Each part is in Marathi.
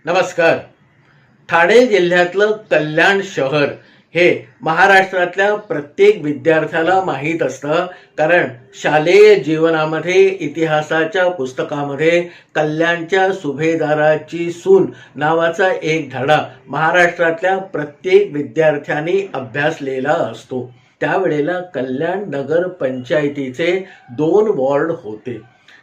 नमस्कार. ठाणे जिल्ह्यातलं कल्याण शहर हे महाराष्ट्रातल्या प्रत्येक विद्यार्थ्याला माहीत असतं, कारण शालेय जीवनामध्ये इतिहासाच्या पुस्तकामध्ये कल्याणच्या सुभेदाराची सून नावाचा एक धडा महाराष्ट्रातल्या प्रत्येक विद्यार्थ्यांनी अभ्यासलेला असतो. त्यावेळेला कल्याण नगर पंचायतीचे 2 वॉर्ड होते.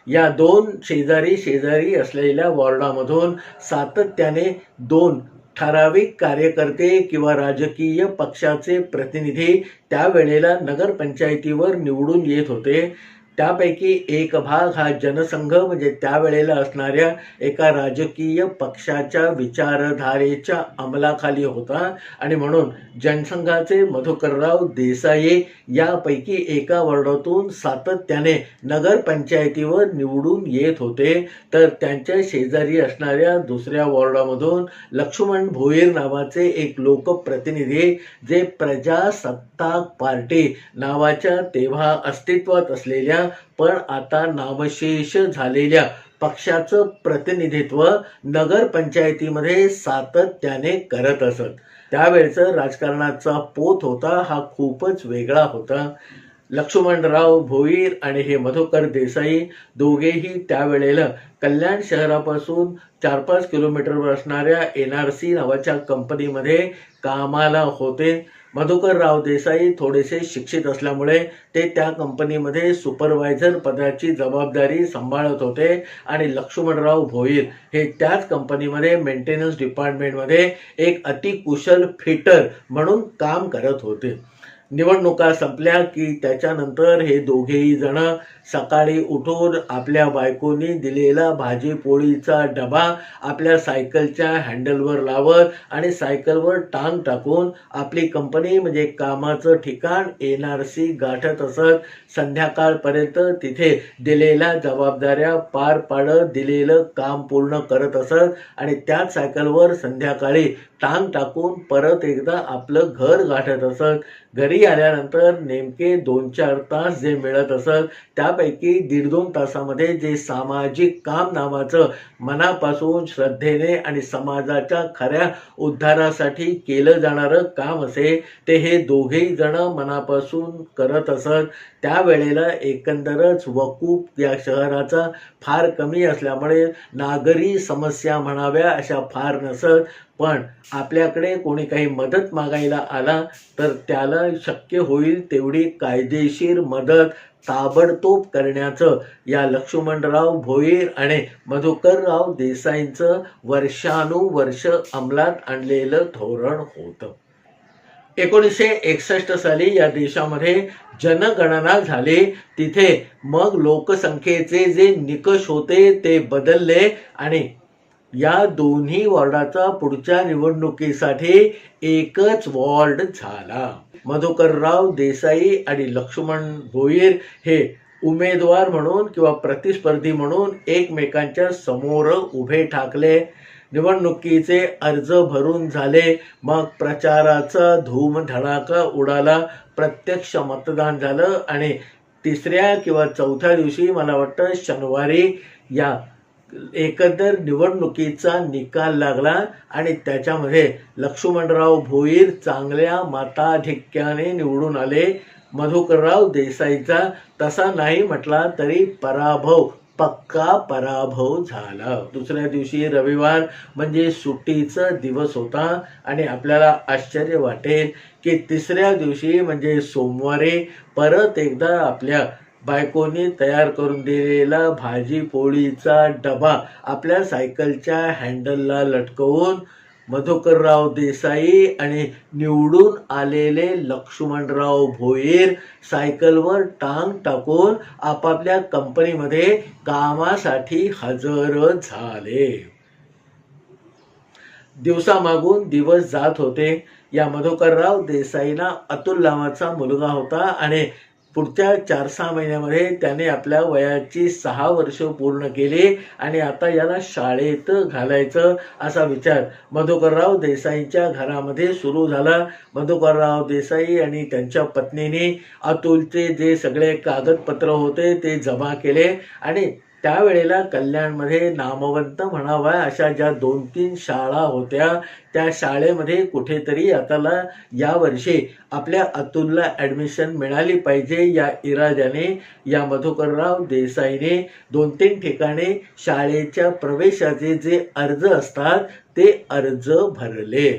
या 2 शेजारी शेजारी असलेल्या वॉर्डामधून सातत्याने 2 ठराविक कार्यकर्ते किंवा राजकीय पक्षाचे प्रतिनिधी त्यावेळेला नगरपंचायतीवर निवडून येत होते. त्यापैकी एक भाग हा जनसंघ म्हणजे त्यावेळेला असणाऱ्या एका राजकीय पक्षाच्या विचारधारेच्या अंमलाखाली होता आणि म्हणून जनसंघाचे मधुकरराव देसाई यापैकी एका वॉर्डातून सातत्याने नगरपंचायतीवर निवडून येत होते. तर त्यांच्या शेजारी असणाऱ्या दुसऱ्या वॉर्डामधून लक्ष्मण भोईर नावाचे एक लोकप्रतिनिधी, जे प्रजासत्ताक पार्टी नावाच्या तेव्हा अस्तित्वात असलेल्या पण आता नामशेष झालेल्या पक्षाचं प्रतिनिधित्व नगरपंचायतीमध्ये सातत्याने करत असत. त्यावेळचं राजकारणाचा पोत होता हा खूपच वेगळा होता. लक्ष्मणराव भोईर आणि हे मधुकर देसाई दोघेही त्यावेळेला कल्याण शहरापासून 4-5 किलोमीटरवर असणाऱ्या NRC नावाच्या कंपनीमध्ये कामाला होते. मधुकरराव देसाई थोडेसे शिक्षित असल्यामुळे ते त्या कंपनीमध्ये सुपरवायझर पदाची जबाबदारी सांभाळत होते आणि लक्ष्मणराव भोईर हे त्याच कंपनीमध्ये मेंटेनन्स डिपार्टमेंटमध्ये एक अतिकुशल फिटर म्हणून काम करत होते. निवडणुका संपल्या की त्याच्यानंतर हे दोघेही जण सकाळी उठून आपल्या बायकोनी दिलेला भाजी पोळीचा डबा आपल्या सायकलच्या हँडलवर लावत आणि सायकलवर टांग टाकून आपली कंपनी म्हणजे कामाचं ठिकाण NRC गाठत असत. संध्याकाळपर्यंत तिथे दिलेल्या जबाबदाऱ्या पार पाडत दिलेलं काम पूर्ण करत असत आणि त्याच सायकलवर संध्याकाळी टांग टाकून परत एकदा आपलं घर गाठत असत. घरी आल्यानंतर नेमके 2-4 तास जे मिळत असत त्यापैकी 1.5-2 तासामध्ये जे सामाजिक काम नावाचं मनापासून श्रद्धेने आणि समाजाच्या खऱ्या उद्धारासाठी केलं जाणारं काम असे ते हे दोघेही जण मनापासून करत असत. त्यावेळेला एकंदरच वकूफ या शहराचा फार कमी असल्यामुळे नागरी समस्या म्हणाव्या अशा फार नसत. पण आपल्याकडे कोणी काही मदत मागायला आला तर त्याला शक्य होईल तेवढी कायदेशीर मदत ताबडतोब करण्याचं या लक्ष्मणराव भोईर आणि मधुकरराव देसाईंचं वर्षानुवर्ष अंमलात आणलेलं धोरण होतं. 1961 साली या देशामध्ये जनगणना झाली. तिथे मग लोकसंख्येचे जे निकष होते ते बदलले आणि या दोन्ही वॉर्डाचा पुढच्या निवडणुकीसाठी एकच वॉर्ड झाला. मधुकरराव देसाई आणि लक्ष्मण भोईर हे उमेदवार म्हणून किंवा प्रतिस्पर्धी म्हणून एकमेकांच्या समोर उभे ठाकले. निवडणुकीचे अर्ज भरून झाले. मग प्रचाराचा धूमधडाका उडाला. प्रत्यक्ष मतदान झालं आणि 3ऱ्या किंवा 4थ्या दिवशी मला वाटतं शनिवारी या एकंदर निवडणुकीचा निकाल लागला आणि त्याच्यामध्ये लक्ष्मणराव भोईर चांगल्या मताधिक्याने निवडून आले. मधुकरराव देसाईचा तसा नाही म्हटला तरी पक्का पराभव झाला. दुसऱ्या दिवशी रविवार म्हणजे सुट्टीचा दिवस होता आणि आपल्याला आश्चर्य वाटेल की 3ऱ्या दिवशी म्हणजे सोमवारी परत एकदा आपल्या बायकोनी तयार करून दिलेला भाजी पोळीचा डबा आपल्या सायकलच्या हँडलला लटकवून मधुकरराव देसाई आणि निवडून आलेले लक्ष्मणराव भोईर सायकलवर टांग टाकून आपापल्या कंपनीमध्ये कामासाठी हजर झाले. दिवसामागून दिवस जात होते. या मधुकरराव देसाईंना अतुल नावाचा मुलगा होता आणि पुढच्या 4-6 महिन्यामध्ये त्याने आपल्या वयाची 6 वर्ष पूर्ण केली आणि आता याला शाळेत घालायचं असा विचार मधुकरराव देसाईंच्या घरामध्ये सुरू झाला. मधुकरराव देसाई आणि त्यांच्या पत्नीने अतुलचे जे सगळे कागदपत्र होते ते जमा केले आणि त्यावेळेला कल्याणमध्ये नामवंत म्हणावा अशा ज्या 2-3 शाळा होत्या, त्या शाळेमध्ये कुठेतरी आता यावर्षी आपल्या अतुलला ॲडमिशन मिळाली पाहिजे या इराद्याने या मधुकरराव देसाईने 2-3 ठिकाणी शाळेच्या प्रवेशाचे जे अर्ज असतात ते अर्ज भरले.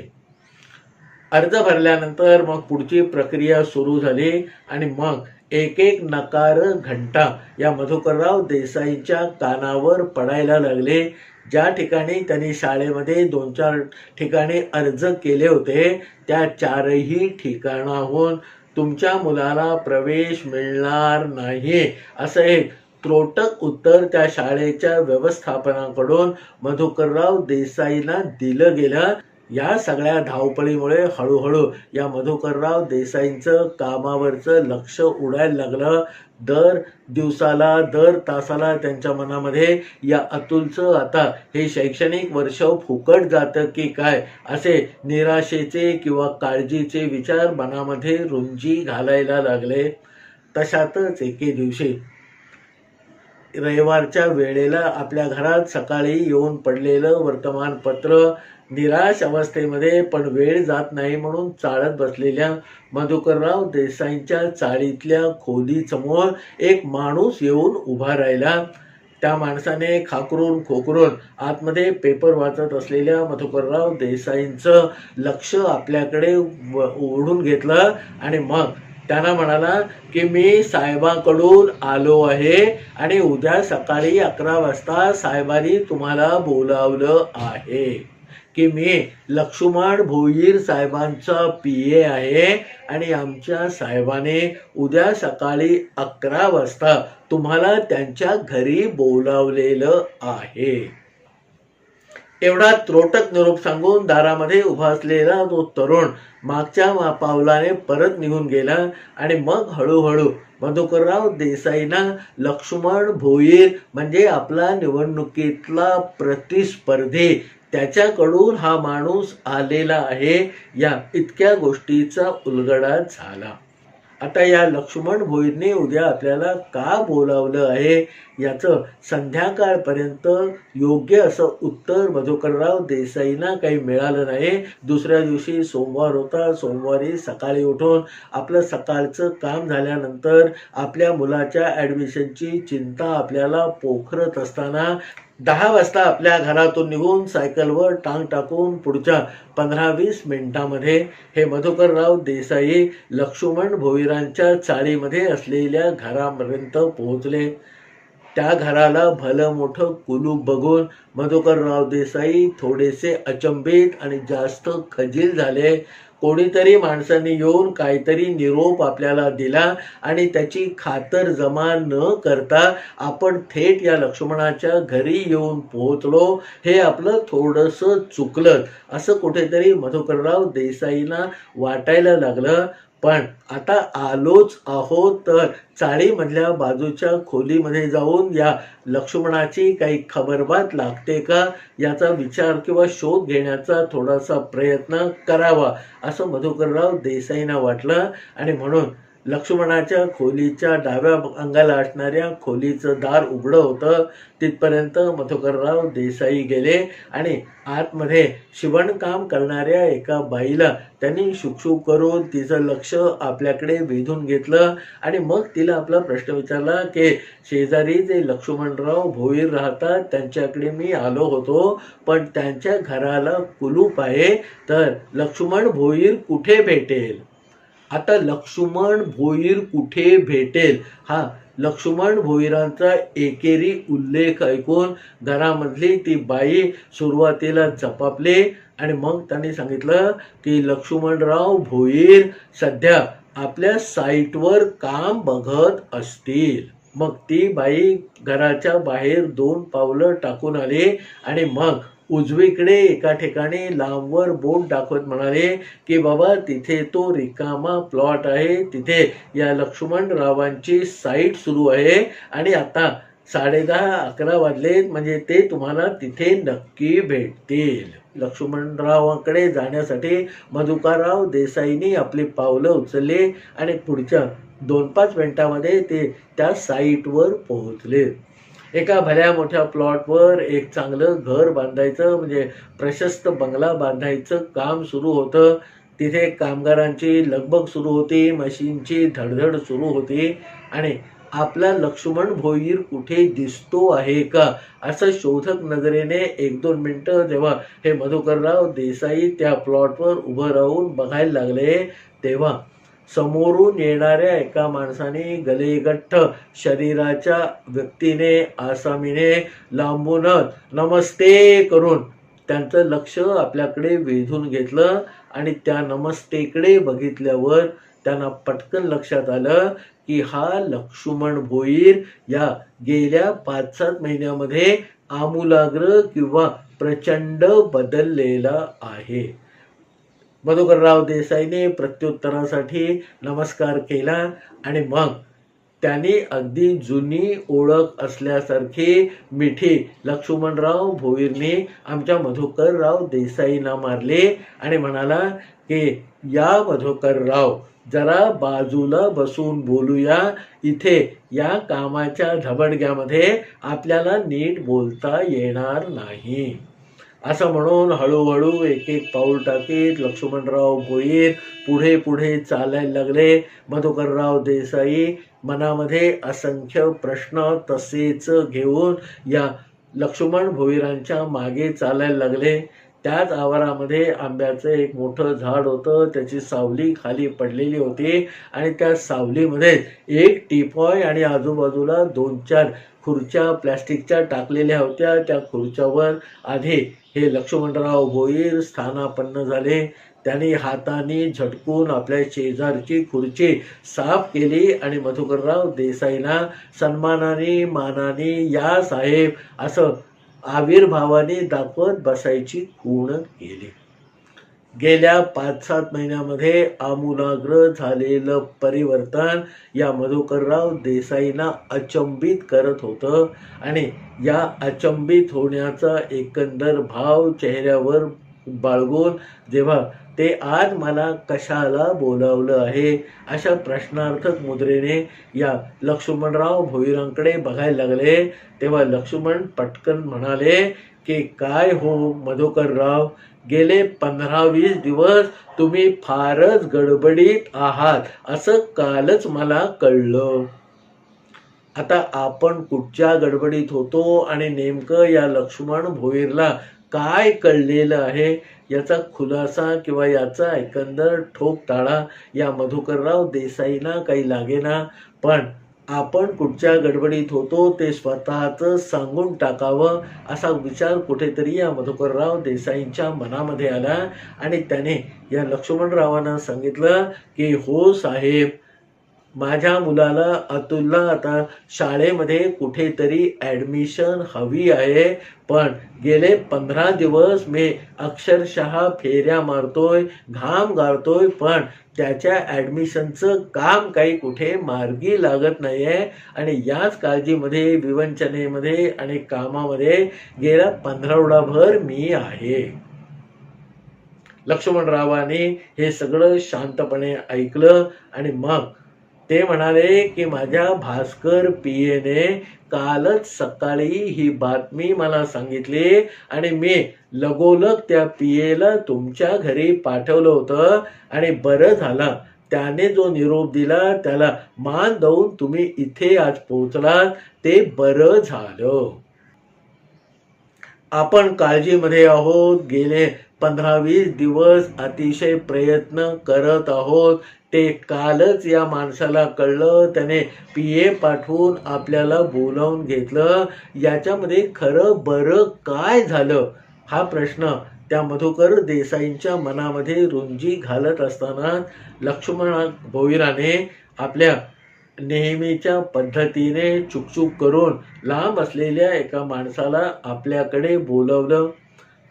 अर्ज भरल्यानंतर मग पुढची प्रक्रिया सुरू झाली आणि मग एक एक नकार घंटा या मधुकरराव देसाईंच्या कानावर पडायला लागले. ज्या ठिकाणी त्यांनी शाळेमध्ये 2-4 ठिकाणी अर्ज केले होते त्या 4ही ठिकाणाहून तुमच्या मुलाला प्रवेश मिळणार नाही असं एक त्रोटक उत्तर त्या शाळेच्या व्यवस्थापनाकडून मधुकरराव देसाईंना दिलं गेलं. या सगळ्या धावपळीमुळे हळूहळू या मधुकरराव देसाईंचं कामावरचं लक्ष उडायला लागलं. दर दिवसाला दर तासाला त्यांच्या मनामध्ये या अतुलचं आता हे शैक्षणिक वर्ष फुकट जातं की काय असे निराशेचे किंवा काळजीचे विचार मनामध्ये रुंजी घालायला लागले. तशातच एके दिवशी रविवारच्या वेळेला आपल्या घरात सकाळी येऊन पडलेलं वर्तमानपत्र निराश अवस्थेमध्ये पण वेळ जात नाही म्हणून चाळत बसलेल्या मधुकरराव देसाईंच्या चाळीतल्या खोलीसमोर एक माणूस येऊन उभा राहिला. त्या माणसाने खाकरून खोकरून आतमध्ये पेपर वाचत असलेल्या मधुकरराव देसाईंचं लक्ष आपल्याकडे ओढून घेतलं आणि मग त्यांना म्हणाला की मी साहेबांकडून आलो आहे आणि उद्या सकाळी 11 वाजता साहेबांनी तुम्हाला बोलावलं आहे की मी लक्ष्मण भोईर साहेबांचा PA आहे आणि आमच्या साहेबाने उद्या सकाळी 11 वाजता तुम्हाला त्यांच्या घरी बोलावलेलं आहे. एवढा त्रोटक निरोप सांगून दारामध्ये उभा असलेला तो तरुण मागच्या पावलाने परत निघून गेला आणि मग हळूहळू मधुकरराव देसाईंना लक्ष्मण भोईर म्हणजे आपला निवडणुकीतला प्रतिस्पर्धी त्याच्याकडून हा माणूस आलेला आहे या इतक्या गोष्टीचा उलगडा झाला. आता या लक्ष्मण भोईरने उद्या आपल्याला का बोलावलं आहे याचं संध्याकाळपर्यंत योग्य असं उत्तर मधुकरराव देसाईंना काही मिळालं नाही. दुसऱ्या दिवशी सोमवार होता. सोमवारी सकाळी उठून आपलं सकाळचं काम झाल्यानंतर आपल्या मुलाच्या ॲडमिशनची चिंता आपल्याला पोखरत असताना 10 वाजता आपल्या घरातून निघून सायकलवर टांग टाकून पुढच्या 15-20 मिनिटांमध्ये हे मधुकरराव देसाई लक्ष्मण भोईरांच्या चाळीमध्ये असलेल्या घरापर्यंत पोहोचले. त्या घराला भलं मोठं कुलूप बघून मधुकरराव देसाई थोडेसे अचंबित आणि जास्त खजील झाले. कोणीतरी माणसाने येऊन काहीतरी निरोप आपल्याला दिला आणि त्याची खातर जमा न करता आपण थेट या लक्ष्मणाच्या घरी येऊन पोहोचलो. हे आपलं थोडंसं चुकलं असं कुठेतरी मधुकरराव देसाईंना वाटायला लागलं. पण आता आलोच आहोत तर चाळीमधल्या बाजूच्या खोलीमध्ये जाऊन या लक्ष्मणाची काही खबरबात लागते का याचा विचार किंवा शोध घेण्याचा थोडासा प्रयत्न करावा असं मधुकरराव देसाईंना वाटलं आणि म्हणून लक्ष्मणाच्या खोलीच्या डाव्या अंगाला असणाऱ्या खोलीचं दार उघडं होतं. तिथपर्यंत मधुकरराव देसाई गेले आणि आतमध्ये शिवणकाम करणाऱ्या एका बाईला त्यांनी शुकशुक करून तिचं लक्ष आपल्याकडे वेधून घेतलं आणि मग तिला आपला प्रश्न विचारला की शेजारी जे लक्ष्मणराव भोईर राहतात त्यांच्याकडे मी आलो होतो पण त्यांच्या घराला कुलूप आहे तर लक्ष्मण भोईर कुठे भेटेल. आता लक्ष्मण भोईर कुठे भेटेल हा लक्ष्मण भोईरांचा एकेरी उल्लेख ऐकून घरामधली ती बाई सुरुवातीला जपापली आणि मग त्यांनी सांगितलं की लक्ष्मणराव भोईर सध्या आपल्या साईटवर काम बघत असतील. मग ती बाई घराच्या बाहेर 2 पावलं टाकून आली आणि मग उजवीकडे एका ठिकाणी लांबवर बोट दाखवत म्हणाले की बाबा तिथे तो रिकामा प्लॉट आहे, तिथे या लक्ष्मणरावांची साईट सुरू आहे आणि आता 10:30-11 वाजलेत म्हणजे ते तुम्हाला तिथे नक्की भेटतील. लक्ष्मणरावांकडे जाण्यासाठी मधुकरराव देसाईंनी आपली पावलं उचलली आणि पुढच्या 2-5 मिनिटांमध्ये ते त्या साईटवर पोहोचले. एका भल्या मोठ्या प्लॉटवर एक चांगलं घर बांधायचं म्हणजे प्रशस्त बंगला बांधायचं काम सुरू होतं. तिथे कामगारांची लगबग सुरू होती, मशीनची धडधड सुरू होती आणि आपला लक्ष्मण भोईर कुठे दिसतो आहे का असं शोधक नजरेने 1-2 मिनिटं जेव्हा हे मधुकरराव देसाई त्या प्लॉटवर उभं राहून बघायला लागले, तेव्हा समोरून येणाऱ्या एका माणसाने गलेगठ्ठ शरीराच्या व्यक्तीने आसामीने लांबूनच नमस्ते करून त्यांचं लक्ष आपल्याकडे वेधून घेतलं आणि त्या नमस्तेकडे बघितल्यावर त्यांना पटकन लक्षात आलं की हा लक्ष्मण भोईर या गेल्या 5-7 महिन्यामध्ये आमूलाग्र किंवा प्रचंड बदललेला आहे. मधुकरराव देसाईने प्रत्युत्तरासाठी नमस्कार केला आणि मग त्यांनी अगदी जुनी ओळख असल्यासारखी मिठी लक्ष्मणराव भोईरने आमच्या मधुकरराव देसाईंना मारली आणि म्हणाला की या मधुकरराव, जरा बाजूला बसून बोलूया. इथे या कामाच्या धबडग्यामध्ये आपल्याला नीट बोलता येणार नाही. असं म्हणून हळूहळू एक एक पाऊल टाकीत लक्ष्मणराव भोईर पुढे पुढे चालायला लागले. मधुकरराव देसाई मनामध्ये असंख्य प्रश्न तसेच घेऊन या लक्ष्मण भोईरांच्या मागे चालायला लागले. त्याच आवारामध्ये आंब्याचं एक मोठं झाड होतं, त्याची सावली खाली पडलेली होती आणि त्या सावलीमध्ये एक टिपॉय आणि आजूबाजूला 2-4 खुर्च्या प्लॅस्टिकच्या टाकलेल्या होत्या. त्या खुर्च्यावर आधी हे लक्ष्मणराव भोईर स्थानापन्न झाले. त्यांनी हाताने झटकून आपल्या शेजारची खुर्ची साफ केली आणि मधुकरराव देसाईंना सन्मानाने मानाने या साहेब असं आविर्भावाने दाखवत बसायची खूण केली. गेल्या 5-7 महिन्यामध्ये आमूलाग्र झालेलं परिवर्तन या मधुकरराव देसाईंना अचंबित करत होतं आणि या अचंबित होण्याचा एकंदर भाव चेहऱ्यावर बाळगून जेव्हा ते आज मला कशाला बोलावलं आहे अशा प्रश्नार्थक मुद्रेने या लक्ष्मणराव भोईरांकडे बघायला लागले, तेव्हा लक्ष्मण पटकन म्हणाले की काय हो मधुकरराव, गेले 15-20 दिवस तुम्ही फारच गडबडीत आहात असं कालच मला कळलं. आता आपण कुठच्या गडबडीत होतो आणि नेमकं या लक्ष्मण भोईरला काय कळलेलं आहे याचा खुलासा किंवा याचा एकंदर ठोक ताळा या मधुकरराव देसाईंना काही लागेना. पण आपण कुठच्या गडबडीत होतो ते स्वतःचं सांगून टाकावं असा विचार कुठेतरी या मधुकरराव देसाईंच्या मनामध्ये आला आणि त्याने या लक्ष्मणरावांना सांगितलं की हो साहेब, माझ्या मुलाला अतुलला आता शाळेमध्ये कुठेतरी ॲडमिशन हवी आहे, पण गेले 15 दिवस मी अक्षरशः फेऱ्या मारतोय, घाम गाळतोय, पण त्याच्या ॲडमिशनचं काम काही कुठे मार्गी लागत नाही आहे आणि याच काळजीमध्ये, विवंचनेमध्ये आणि कामामध्ये गेला 15 मी आहे. लक्ष्मणरावांनी हे सगळं शांतपणे ऐकलं आणि मग ते म्हणाले की माझ्या भास्कर पीएने कालच सकाळी ही बातमी मला सांगितली आणि मी लगोलग त्या पीएला तुमच्या घरी पाठवलं होतं आणि बरं झालं त्याने जो निरोप दिला त्याला मान देऊन तुम्ही इथे आज पोहोचलात, ते बरं झालं. आपण काळजीमध्ये आहोत, गेले 15-20 दिवस अतिशय प्रयत्न करत आहोत, ते कालच या माणसाला कळलं, त्याने पीए पाठवून आपल्याला बोलावून घेतलं. याच्यामध्ये खरं बरं काय झालं हा प्रश्न त्या मधुकर देसाईंच्या मनामध्ये रुंजी घालत असताना लक्ष्मण भोईराने आपल्या नेहमीच्या पद्धतीने चुकचुक करून लांब असलेल्या एका माणसाला आपल्याकडे बोलवलं.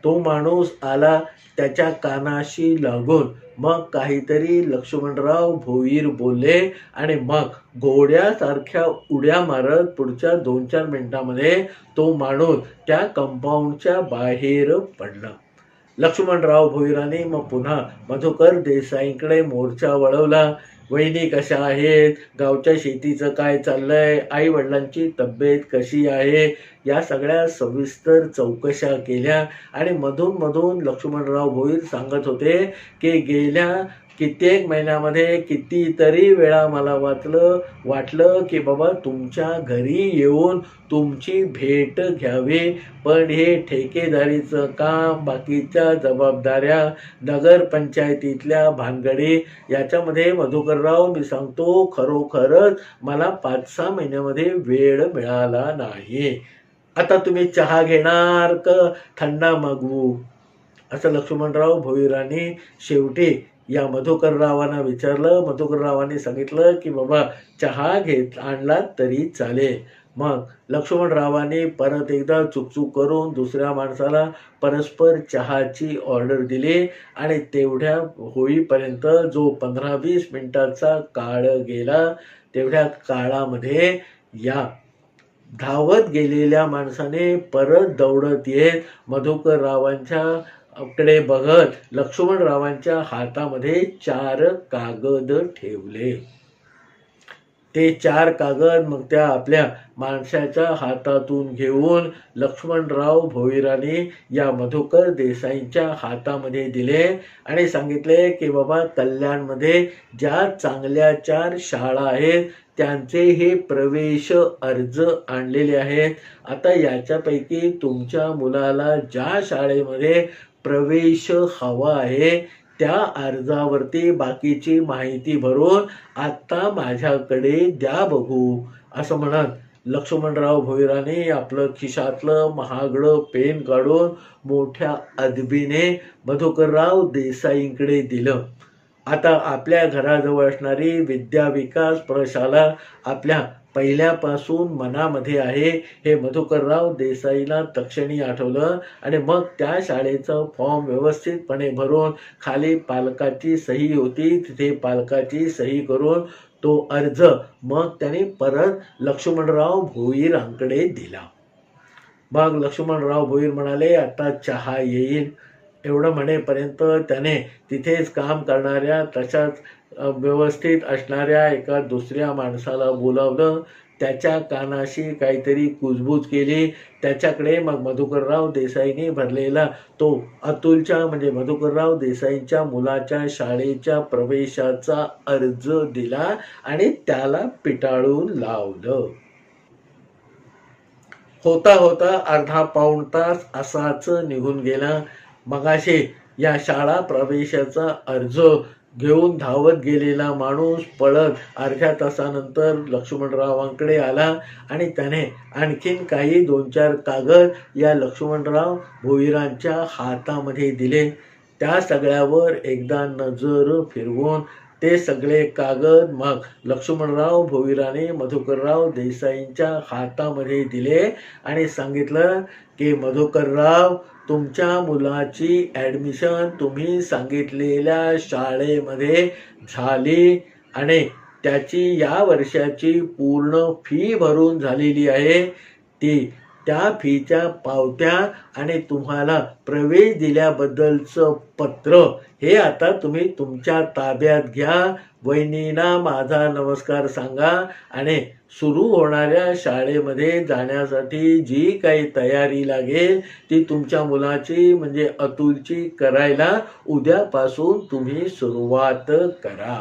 तो माणूस आला, त्याच्या कानाशी लागून मग काहीतरी लक्ष्मणराव भोईर बोलले आणि मग घोड्यासारख्या उड्या मारत पुढच्या 2-4 मिनिटांमध्ये तो माणूस त्या कंपाऊंडच्या बाहेर पडला. लक्ष्मणराव भोईरांनी मग पुन्हा मधुकर देसाईंकडे मोर्चा वळवला वहिनी कशा आहेत, गावच्या शेतीचं काय चाललंय, आई वडिलांची तब्येत कशी आहे, या सगळ्या सविस्तर चौकशा केल्या. आणि मधून मधून लक्ष्मणराव भोईर सांगत होते की गेल्या कित्येक महिन्यामध्ये कितीतरी वेळा मला वाटलं की बाबा तुमच्या घरी येऊन तुमची भेट घ्यावी, पण हे ठेकेदारीचं काम, बाकीच्या जबाबदाऱ्या, नगरपंचायतीतल्या भानगडी, याच्यामध्ये मधुकरराव मी सांगतो खरोखरच मला 5-6 महिन्यामध्ये वेळ मिळाला नाही. आता तुम्ही चहा घेणार का थंडा मागवू, असं लक्ष्मणराव भोईरांनी शेवटी या मधुकररावांना विचारलं. मधुकररावांनी सांगितलं की बाबा चहा घेत आणला तरी चालेल. मग लक्ष्मणरावांनी परत एकदा चुकचूक करून दुसऱ्या माणसाला परस्पर चहाची ऑर्डर दिली. आणि तेवढ्या होईपर्यंत जो 15-20 मिनिटाचा काळ गेला, तेवढ्या काळामध्ये या धावत गेलेल्या माणसाने परत दौडत येत मधुकररावांच्या कडे बघत लक्ष्मणरावांच्या हातामध्ये 4 कागद ठेवले. ते 4 कागद मग त्या आपल्या माणसाच्या हातातून घेऊन लक्ष्मणराव भोईरांनी या मधुकर देसाईंच्या हातामध्ये दिले आणि सांगितले की बाबा कल्याणमध्ये ज्या चांगल्या 4 शाळा आहेत त्यांचे हे प्रवेश अर्ज आणलेले आहेत. आता याच्यापैकी तुमच्या मुलाला ज्या शाळेमध्ये प्रवेश हवा आहे त्या अर्जावरती बाकीची माहिती भरून आता माझ्याकडे द्या बघू, असं म्हणत लक्ष्मणराव भोईरांनी आपलं खिशातलं महागडं पेन काढून मोठ्या अदबीने मधुकरराव देसाईंकडे दिलं. आता आपल्या घराजवळ असणारी विद्या विकास प्रशाला आपल्या पहिल्यापासून मनामध्ये आहे हे मधुकरराव देसाईला तक्षणी आठवलं. आणि मग त्या शाळेचा फॉर्म व्यवस्थितपणे भरून खाली पालकाची सही होती, तिथे पालकाची सही करून तो अर्ज मग त्याने परत लक्ष्मणराव भोईरांकडे दिला. मग लक्ष्मणराव भोईर म्हणाले आता चहा येईल. एवढं म्हणेपर्यंत त्याने तिथेच काम करणाऱ्या तशाच व्यवस्थित असणाऱ्या एका दुसऱ्या माणसाला बोलावलं. त्याच्या कानाशी काहीतरी कुजबूज केली. त्याच्याकडे मग मधुकरराव देसाईंनी भरलेला तो अतुलच्या म्हणजे मधुकरराव देसाईंच्या मुलाच्या शाळेच्या प्रवेशाचा अर्ज दिला आणि त्याला पिटाळून लावलं. होता होता अर्धा पाऊण तास असाच निघून गेला. मगाशी या शाळा प्रवेशाचा अर्ज घेऊन धावत गेलेला माणूस पळत अर्ध्या तासानंतर लक्ष्मणरावांकडे आला आणि त्याने आणखीन काही 2-4 कागद या लक्ष्मणराव भोईरांच्या हातामध्ये दिले. त्या सगळ्यावर एकदा नजर फिरवून ते सगळे कागद मग लक्ष्मणराव भोईराने मधुकरराव देसाईंच्या हातामध्ये दिले आणि सांगितलं की मधुकरराव, तुमच्या मुलाची ॲडमिशन तुम्ही सांगितलेल्या शाळेमध्ये झाली आणि त्याची या वर्षाची पूर्ण फी भरून झालेली आहे. त्या फीच्या पावत्या आणि तुम्हाला प्रवेश दिल्याबद्दलचं पत्र हे आता तुम्ही तुमच्या ताब्यात घ्या. वहिनींना माझा नमस्कार सांगा आणि सुरू होणाऱ्या शाळेमध्ये जाण्यासाठी जी काही तयारी लागेल ती तुमच्या मुलाची म्हणजे अतुलची करायला उद्यापासून तुम्ही सुरुवात करा.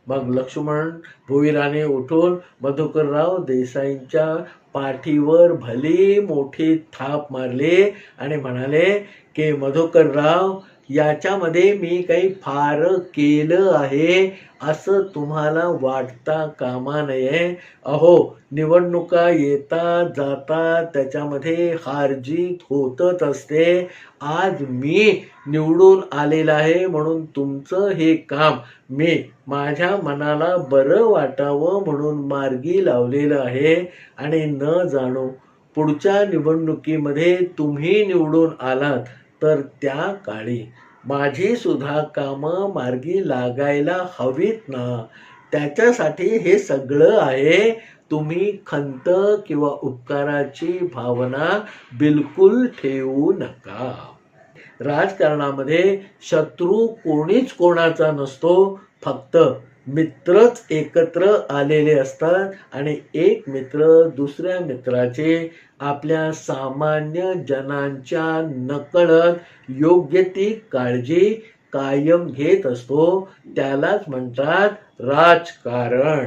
मग लक्ष्मण भोईराने उठून मधुकरराव देसाईंच्या पाठीवर भली मोठी थाप मारली आणि म्हणाले की मधुकरराव, याच्यामध्ये मी काही फार केलं आहे असं तुम्हाला वाटता कामा नये. अहो, निवडणुका येतात जातात, त्याच्यामध्ये हारजीत होतच असते. आज मी निवडून आलेला आहे म्हणून तुमचं हे काम मी माझ्या मनाला बरं वाटावं म्हणून मार्गी लावलेलं आहे. आणि न जाणो पुढच्या निवडणुकीमध्ये तुम्ही निवडून आलात तर त्या काळी माझी सुद्धा कामं मार्गी लागायला हवीत ना. त्याच्यासाठी हे सगळं आहे. तुम्ही खंत किंवा उपकाराची भावना बिलकुल ठेवू नका. राजकारणामध्ये शत्रू कोणीच कोणाचा नसतो, फक्त मित्रच एकत्र आलेले असतात आणि एक मित्र दुसऱ्या मित्राचे आपल्या सामान्य जनांच्या नकळत योग्य ती काळजी कायम घेत असतो. त्यालाच म्हणतात राजकारण.